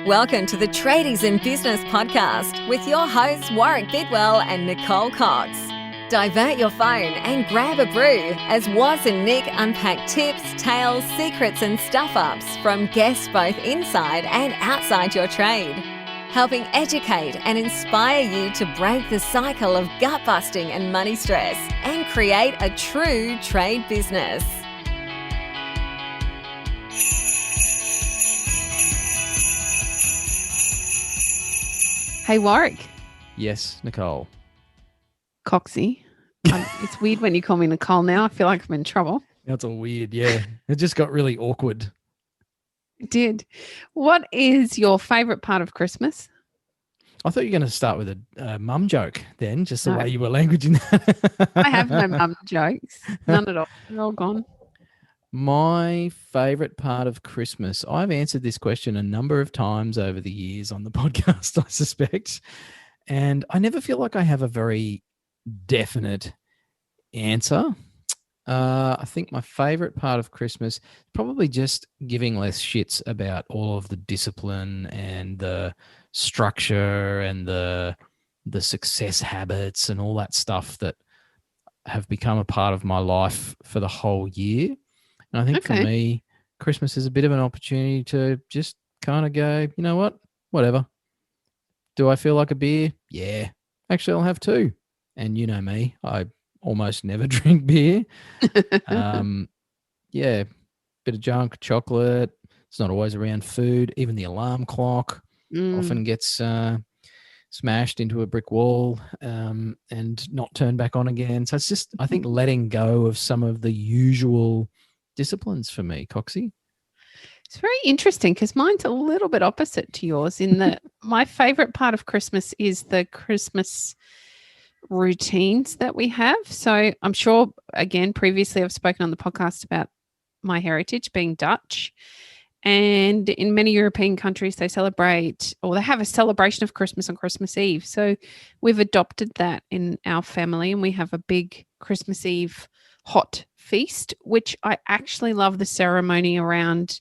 Welcome to the Tradies In Business podcast with your hosts Warwick Bidwell and Nicole Cox. Divert your phone and grab a brew as Waz and Nic unpack tips, tales, secrets and stuff-ups from guests both inside and outside your trade, helping educate and inspire you to break the cycle of gut-busting and money stress and create a true trade business. Hey, Warwick. Yes, Nicole. Coxie. It's weird when you call me Nicole now. I feel like I'm in trouble. That's all weird, yeah. It just got really awkward. It did. What is your favourite part of Christmas? I thought you were going to start with a mum joke then, just the No. way you were languaging that. I have no mum jokes. None at all. They're all gone. My favourite part of Christmas, I've answered this question a number of times over the years on the podcast, I suspect, and I never feel like I have a very definite answer. I think my favourite part of Christmas is probably just giving less shits about all of the discipline and the structure and the success habits and all that stuff that have become a part of my life for the whole year. And I think for me, Christmas is a bit of an opportunity to just kind of go, you know what, whatever. Do I feel like a beer? Yeah. Actually, I'll have two. And you know me, I almost never drink beer. Yeah, bit of junk, chocolate. It's not always around food. Even the alarm clock often gets smashed into a brick wall and not turned back on again. So it's just, I think, letting go of some of the usual disciplines for me, Coxie. It's very interesting because mine's a little bit opposite to yours in that my favourite part of Christmas is the Christmas routines that we have. So I'm sure, again, previously I've spoken on the podcast about my heritage being Dutch. And in many European countries, they celebrate or they have a celebration of Christmas on Christmas Eve. So we've adopted that in our family and we have a big Christmas Eve hot feast, which I actually love the ceremony around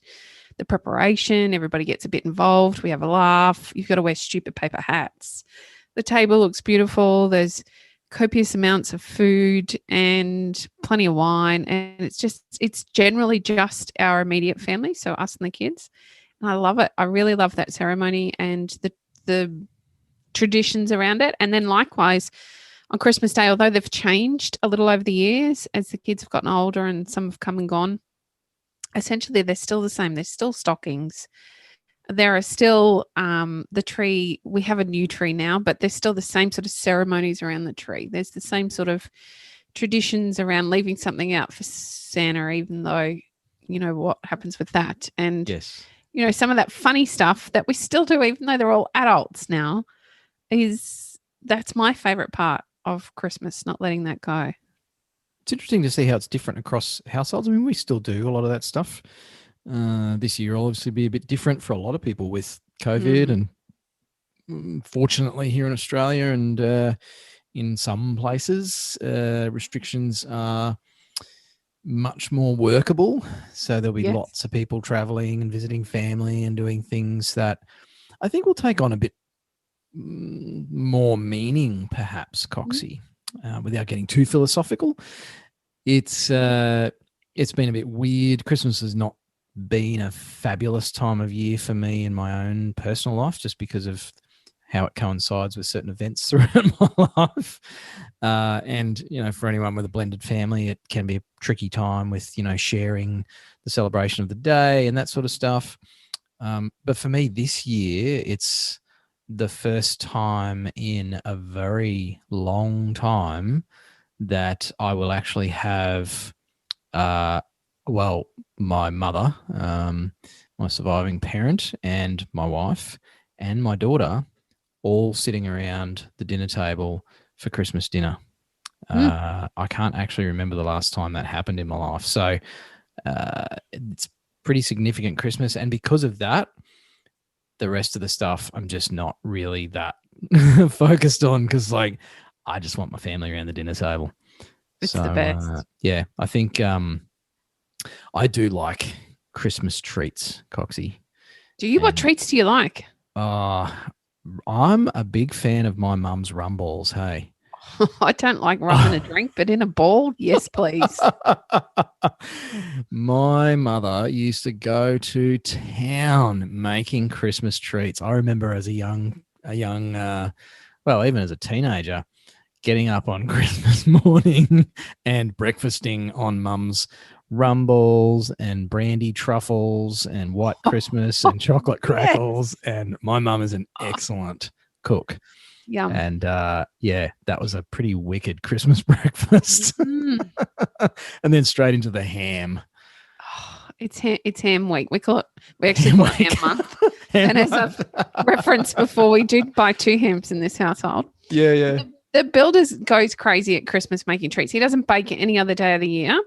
the preparation. Everybody gets a bit involved. We have a laugh. You've got to wear stupid paper hats. The table looks beautiful. There's copious amounts of food and plenty of wine. And it's generally just our immediate family. So us and the kids. And I love it. I really love that ceremony and the traditions around it. And then likewise on Christmas Day, although they've changed a little over the years as the kids have gotten older and some have come and gone, essentially they're still the same. There's still stockings. There are still the tree. We have a new tree now, but there's still the same sort of ceremonies around the tree. There's the same sort of traditions around leaving something out for Santa, even though you know what happens with that. And, yes, you know, some of that funny stuff that we still do, even though they're all adults now, that's my favorite part of Christmas, not letting that go. It's interesting to see how it's different across households. I mean, we still do a lot of that stuff. This year will obviously be a bit different for a lot of people with COVID and fortunately here in Australia and in some places restrictions are much more workable. So there'll be lots of people traveling and visiting family and doing things that I think will take on a bit more meaning perhaps, Coxie, without getting too philosophical. It's been a bit weird. Christmas has not been a fabulous time of year for me in my own personal life just because of how it coincides with certain events throughout my life. And, you know, for anyone with a blended family, it can be a tricky time with, you know, sharing the celebration of the day and that sort of stuff. But for me this year, it's the first time in a very long time that I will actually have, my mother, my surviving parent and my wife and my daughter all sitting around the dinner table for Christmas dinner. I can't actually remember the last time that happened in my life. So it's pretty significant Christmas. And because of that, the rest of the stuff I'm just not really that focused on because, like, I just want my family around the dinner table. It's the best. Yeah, I think I do like Christmas treats, Coxie. Do you? What treats do you like? I'm a big fan of my mum's rum balls. Hey. I don't like rum in a drink, but in a ball, yes, please. My mother used to go to town making Christmas treats. I remember as a young, well, even as a teenager, getting up on Christmas morning and breakfasting on mum's rum balls and brandy truffles and white Christmas and chocolate crackles. And my mum is an excellent cook. Yum. And that was a pretty wicked Christmas breakfast. Mm. And then straight into the ham. Oh, it's ham week. We actually call it ham month. And as I've referenced before, we do buy 2 hams in this household. Yeah. The builder goes crazy at Christmas making treats. He doesn't bake any other day of the year,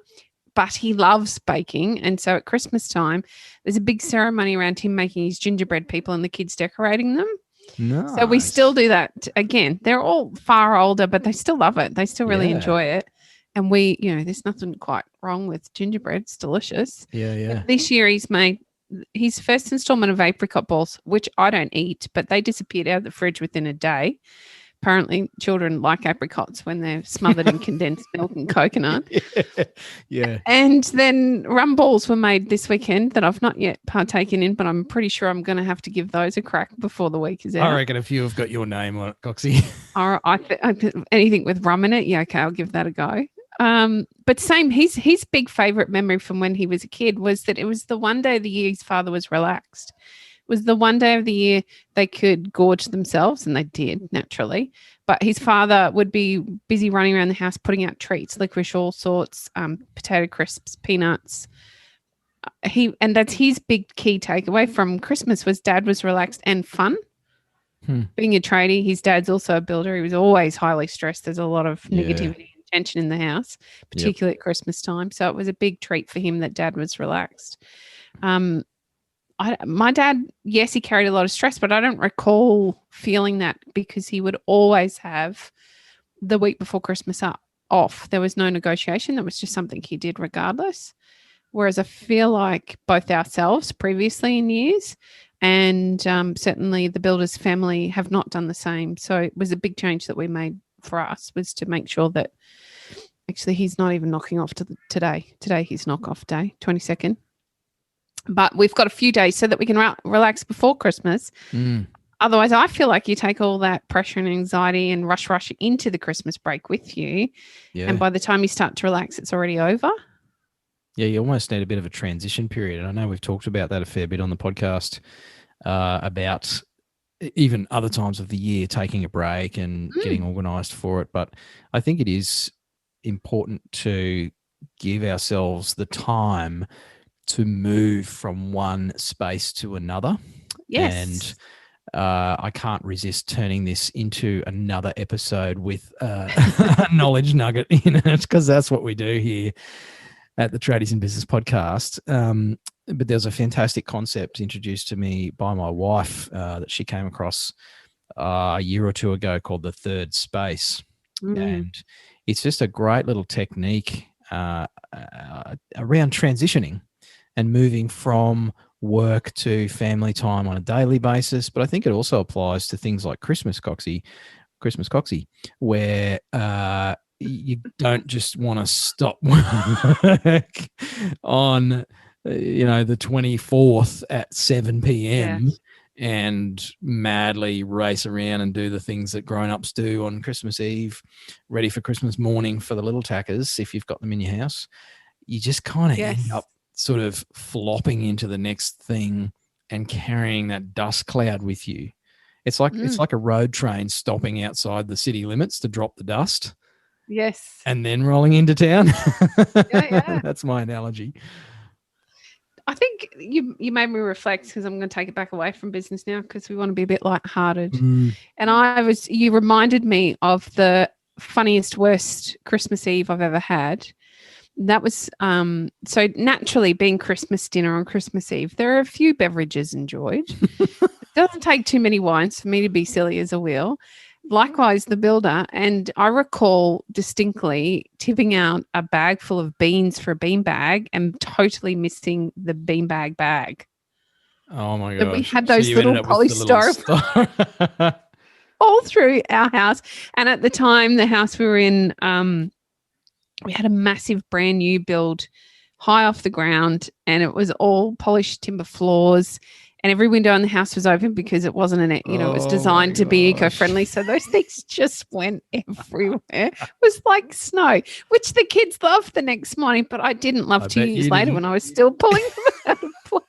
but he loves baking. And so at Christmas time, there's a big ceremony around him making his gingerbread people and the kids decorating them. Nice. So we still do that. Again, they're all far older, but they still love it. They still really enjoy it. And we, there's nothing quite wrong with gingerbread. It's delicious. Yeah. But this year he's made his first installment of apricot balls, which I don't eat, but they disappeared out of the fridge within a day. Apparently children like apricots when they're smothered in condensed milk and coconut. Yeah. And then rum balls were made this weekend that I've not yet partaken in, but I'm pretty sure I'm going to have to give those a crack before the week is out. I reckon a few have got your name on it, Coxie. Anything with rum in it, yeah, okay, I'll give that a go. But same, his big favourite memory from when he was a kid was that it was the one day of the year his father was relaxed. Was the one day of the year they could gorge themselves, and they did, naturally. But his father would be busy running around the house putting out treats, licorice, all sorts, potato crisps, peanuts. And that's his big key takeaway from Christmas was Dad was relaxed and fun. Being a tradie, his dad's also a builder. He was always highly stressed. There's a lot of negativity and tension in the house, particularly at Christmas time. So it was a big treat for him that Dad was relaxed. My dad, yes, he carried a lot of stress, but I don't recall feeling that because he would always have the week before Christmas off. There was no negotiation. That was just something he did regardless. Whereas I feel like both ourselves previously in years and certainly the builder's family have not done the same. So it was a big change that we made for us was to make sure that actually he's not even knocking off today. Today he's knock-off day, 22nd. But we've got a few days so that we can relax before Christmas. Otherwise, I feel like you take all that pressure and anxiety and rush into the Christmas break with you. Yeah. And by the time you start to relax, it's already over. Yeah, you almost need a bit of a transition period. And I know we've talked about that a fair bit on the podcast about even other times of the year taking a break and getting organised for it. But I think it is important to give ourselves the time to move from one space to another. Yes. And I can't resist turning this into another episode with a knowledge nugget in it because that's what we do here at the Tradies in Business podcast. But there's a fantastic concept introduced to me by my wife that she came across a year or two ago called the third space. And it's just a great little technique around transitioning and moving from work to family time on a daily basis. But I think it also applies to things like Christmas Coxie, where you don't just want to stop work on, the 24th at 7 p.m. and madly race around and do the things that grown-ups do on Christmas Eve, ready for Christmas morning for the little tackers, if you've got them in your house. You just kind of end up sort of flopping into the next thing and carrying that dust cloud with you. It's like a road train stopping outside the city limits to drop the dust. Yes. And then rolling into town. Yeah. That's my analogy. I think you made me reflect because I'm going to take it back away from business now because we want to be a bit lighthearted. And you reminded me of the funniest, worst Christmas Eve I've ever had. That was so naturally being Christmas dinner on Christmas Eve, there are a few beverages enjoyed. It doesn't take too many wines for me to be silly as a wheel. Likewise, the builder. And I recall distinctly tipping out a bag full of beans for a bean bag and totally missing the bean bag. Oh my that we gosh. had So those you little ended up with the little polystyrene all through our house. And at the time, the house we were in, we had a massive brand new build high off the ground, and it was all polished timber floors, and every window in the house was open because it wasn't it was designed to be eco-friendly. So those things just went everywhere. It was like snow, which the kids loved the next morning, but I didn't love 2 years later when I was still pulling them out of places.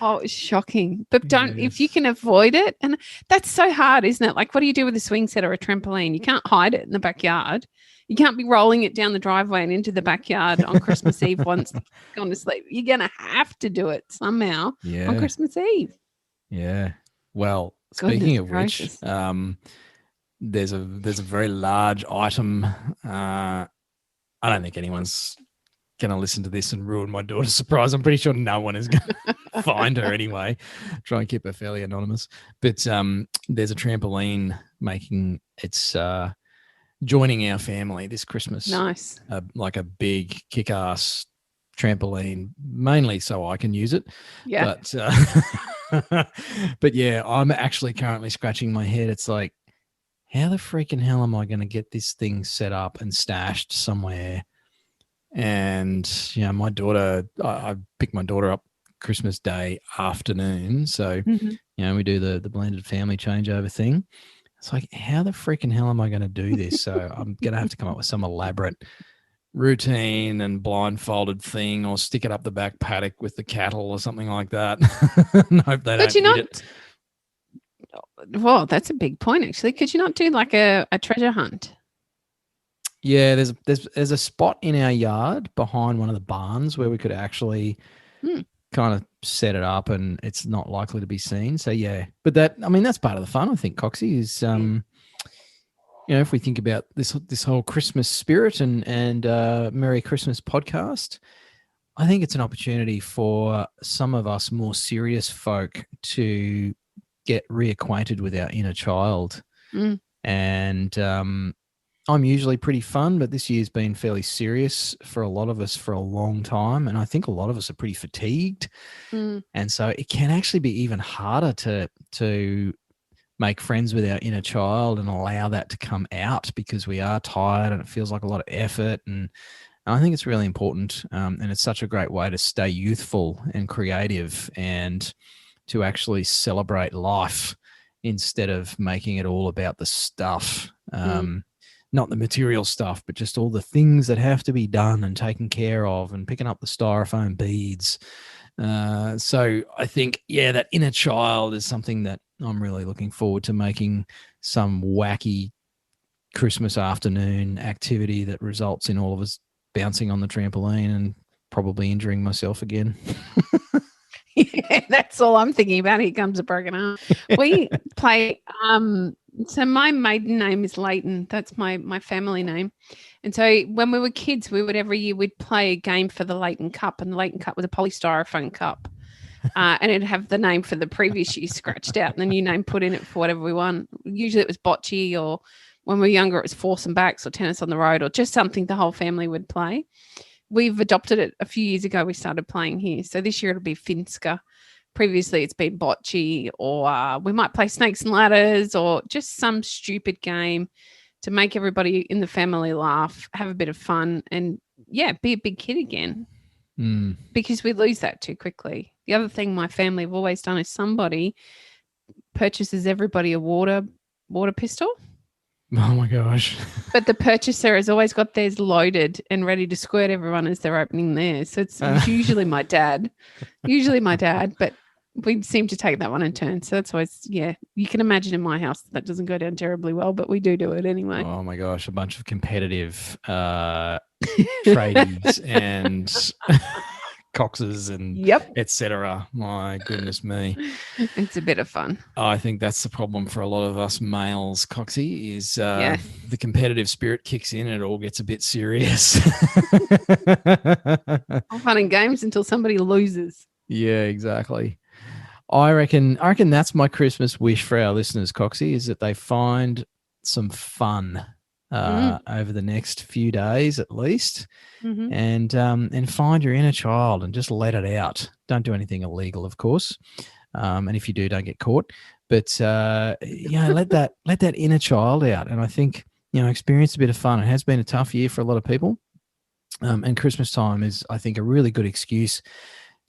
Oh, it was shocking. But if you can avoid it, and that's so hard, isn't it? Like, what do you do with a swing set or a trampoline? You can't hide it in the backyard. You can't be rolling it down the driveway and into the backyard on Christmas Eve once gone to sleep. You're going to have to do it somehow on Christmas Eve. Yeah. Well, speaking of which, there's a very large item. I don't think anyone's going to listen to this and ruin my daughter's surprise. I'm pretty sure no one is going to find her anyway. Try and keep her fairly anonymous. But there's a trampoline making its joining our family this Christmas. Nice. Like a big kick-ass trampoline, mainly so I can use it. Yeah. But yeah, I'm actually currently scratching my head. It's like, how the freaking hell am I going to get this thing set up and stashed somewhere? And, my daughter, I picked my daughter up Christmas Day afternoon. So, we do the blended family changeover thing. It's like, how the freaking hell am I going to do this? So I'm going to have to come up with some elaborate routine and blindfolded thing, or stick it up the back paddock with the cattle or something like that. And hope they don't eat it. Well, that's a big point, actually. Could you not do like a treasure hunt? Yeah, there's a spot in our yard behind one of the barns where we could actually kind of set it up, and it's not likely to be seen. So yeah, but that's part of the fun, I think, Coxie, is if we think about this whole Christmas spirit and Merry Christmas podcast, I think it's an opportunity for some of us more serious folk to get reacquainted with our inner child. And I'm usually pretty fun, but this year's been fairly serious for a lot of us for a long time. And I think a lot of us are pretty fatigued. And so it can actually be even harder to make friends with our inner child and allow that to come out, because we are tired and it feels like a lot of effort. And I think it's really important. And it's such a great way to stay youthful and creative and to actually celebrate life instead of making it all about the stuff. Not the material stuff, but just all the things that have to be done and taken care of, and picking up the styrofoam beads. So I think, that inner child is something that I'm really looking forward to making some wacky Christmas afternoon activity that results in all of us bouncing on the trampoline and probably injuring myself again. Yeah, that's all I'm thinking about. Here comes a broken arm. We play so my maiden name is Leighton. That's my family name. And so when we were kids, every year we'd play a game for the Leighton Cup, and the Leighton Cup was a polystyrofoam cup. And it'd have the name for the previous year scratched out and the new name put in it for whatever we won. Usually it was bocce, or when we were younger, it was force and backs or tennis on the road, or just something the whole family would play. We've adopted it a few years ago. We started playing here. So this year it'll be Finska. Previously it's been bocce, or we might play snakes and ladders, or just some stupid game to make everybody in the family laugh, have a bit of fun, and be a big kid again. Because we lose that too quickly. The other thing my family have always done is somebody purchases everybody a water pistol. Oh my gosh. But the purchaser has always got theirs loaded and ready to squirt everyone as they're opening theirs. So it's usually my dad. But we seem to take that one in turn. So that's always, you can imagine in my house that doesn't go down terribly well, but we do it anyway. Oh my gosh, a bunch of competitive tradies and coxes and etc. My goodness me. It's a bit of fun. I think that's the problem for a lot of us males, Coxie, is the competitive spirit kicks in and it all gets a bit serious. All fun and games until somebody loses. Yeah, exactly. I reckon that's my Christmas wish for our listeners, Coxie, is that they find some fun over the next few days at least, Mm-hmm. and find your inner child and just let it out. Don't do anything illegal, of course, and if you do, don't get caught. But let that inner child out, and I think experience a bit of fun. It has been a tough year for a lot of people, and Christmas time is, I think, a really good excuse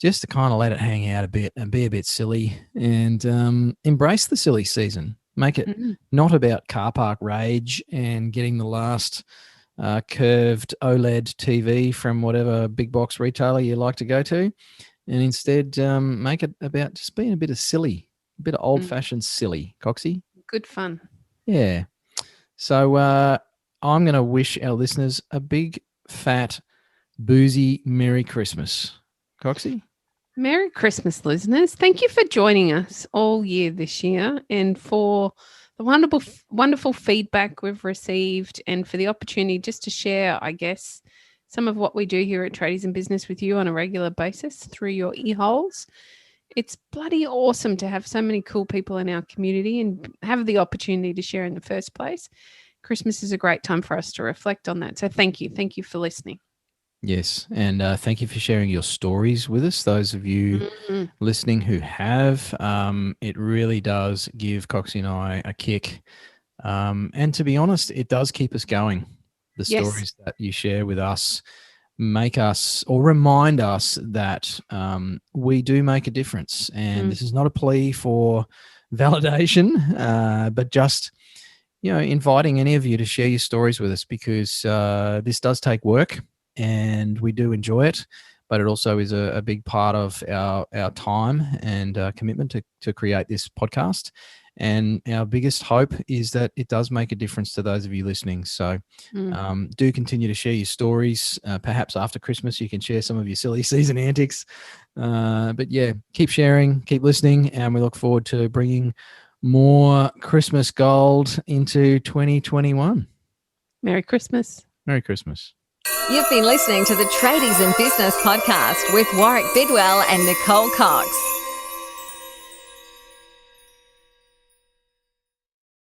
just to kind of let it hang out a bit and be a bit silly and embrace the silly season. Make it not about car park rage and getting the last curved OLED TV from whatever big box retailer you like to go to, and instead make it about just being a bit of silly, a bit of old-fashioned silly, Coxie. Good fun. Yeah. So I'm going to wish our listeners a big, fat, boozy Merry Christmas. Coxie? Merry Christmas, listeners. Thank you for joining us all year this year and for the wonderful feedback we've received and for the opportunity just to share, I guess, some of what we do here at Tradies in Business with you on a regular basis through your ear holes. It's bloody awesome to have so many cool people in our community and have the opportunity to share in the first place. Christmas is a great time for us to reflect on that. So thank you. Thank you for listening. Yes, and thank you for sharing your stories with us. Those of you listening who have, it really does give Coxie and I a kick. And to be honest, it does keep us going. The stories that you share with us make us or remind us that we do make a difference. And this is not a plea for validation, but just inviting any of you to share your stories with us, because this does take work. And we do enjoy it, but it also is a big part of our time and commitment to create this podcast. And our biggest hope is that it does make a difference to those of you listening. So do continue to share your stories. Perhaps after Christmas, you can share some of your silly season antics. But yeah, keep sharing, keep listening, and we look forward to bringing more Christmas gold into 2021. Merry Christmas. Merry Christmas. You've been listening to the Tradies in Business podcast with Warwick Bidwell and Nicole Cox.